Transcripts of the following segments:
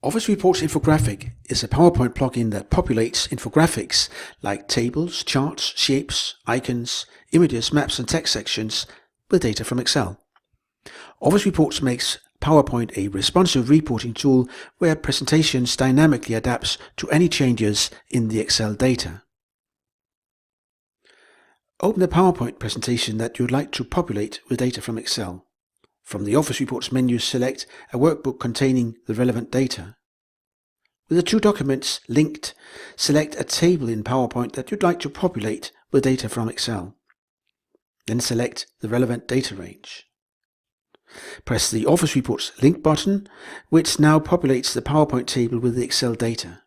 OfficeReports InfoGraphic is a PowerPoint plugin that populates infographics like tables, charts, shapes, icons, images, maps and text sections with data from Excel. OfficeReports makes PowerPoint a responsive reporting tool where presentations dynamically adapts to any changes in the Excel data. Open the PowerPoint presentation that you would like to populate with data from Excel. From the OfficeReports menu, select a workbook containing the relevant data. With the two documents linked, select a table in PowerPoint that you'd like to populate with data from Excel. Then select the relevant data range. Press the OfficeReports link button, which now populates the PowerPoint table with the Excel data.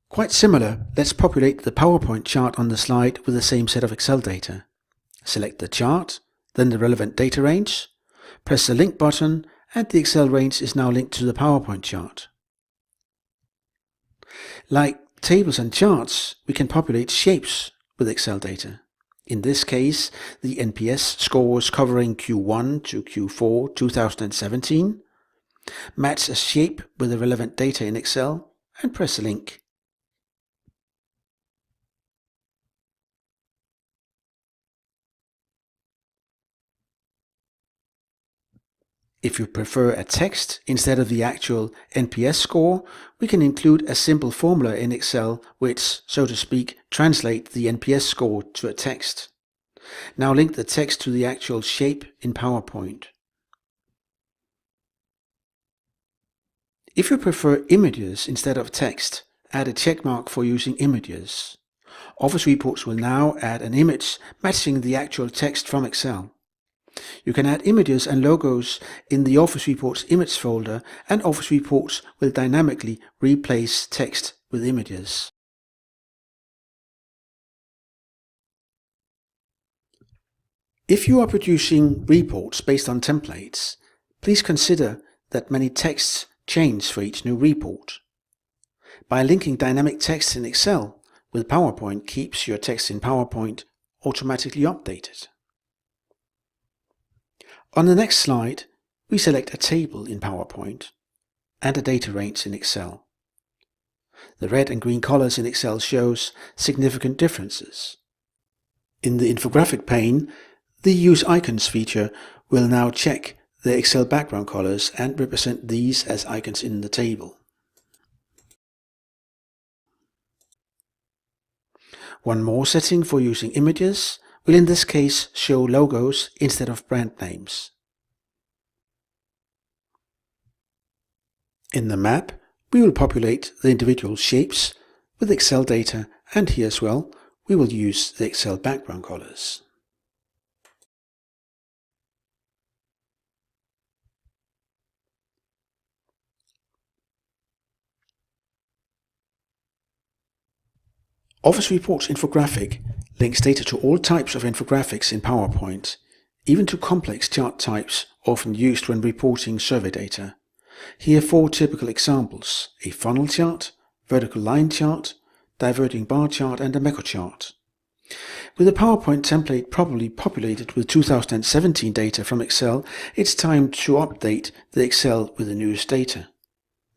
Quite similar, let's populate the PowerPoint chart on the slide with the same set of Excel data. Select the chart, then the relevant data range, press the link button, and the Excel range is now linked to the PowerPoint chart. Like tables and charts, we can populate shapes with Excel data. In this case, the NPS scores covering Q1 to Q4 2017. Match a shape with the relevant data in Excel and press the link. If you prefer a text instead of the actual NPS score, we can include a simple formula in Excel which, so to speak, translates the NPS score to a text. Now link the text to the actual shape in PowerPoint. If you prefer images instead of text, add a check mark for using images. OfficeReports will now add an image matching the actual text from Excel. You can add images and logos in the OfficeReports image folder, and OfficeReports will dynamically replace text with images. If you are producing reports based on templates, please consider that many texts change for each new report. By linking dynamic text in Excel with PowerPoint keeps your text in PowerPoint automatically updated. On the next slide, we select a table in PowerPoint and a data range in Excel. The red and green colors in Excel shows significant differences. In the infographic pane, the Use Icons feature will now check the Excel background colors and represent these as icons in the table. One more setting for using images will in this case show logos instead of brand names. In the map, we will populate the individual shapes with Excel data, and here as well, we will use the Excel background colors. OfficeReports InfoGraphic links data to all types of infographics in PowerPoint, even to complex chart types often used when reporting survey data. Here are 4 typical examples: a funnel chart, vertical line chart, diverging bar chart and a macro chart. With a PowerPoint template properly populated with 2017 data from Excel, it's time to update the Excel with the newest data,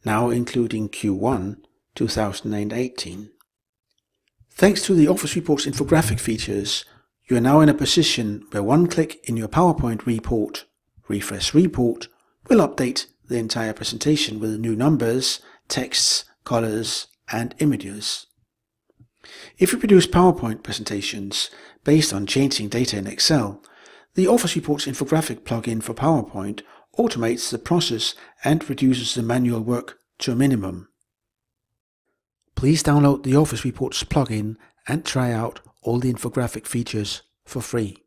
now including Q1 2018. Thanks to the OfficeReports infographic features, you are now in a position where one click in your PowerPoint report, Refresh Report, will update the entire presentation with new numbers, texts, colors, and images. If you produce PowerPoint presentations based on changing data in Excel, the OfficeReports InfoGraphic plugin for PowerPoint automates the process and reduces the manual work to a minimum. Please download the OfficeReports plugin and try out all the infographic features for free.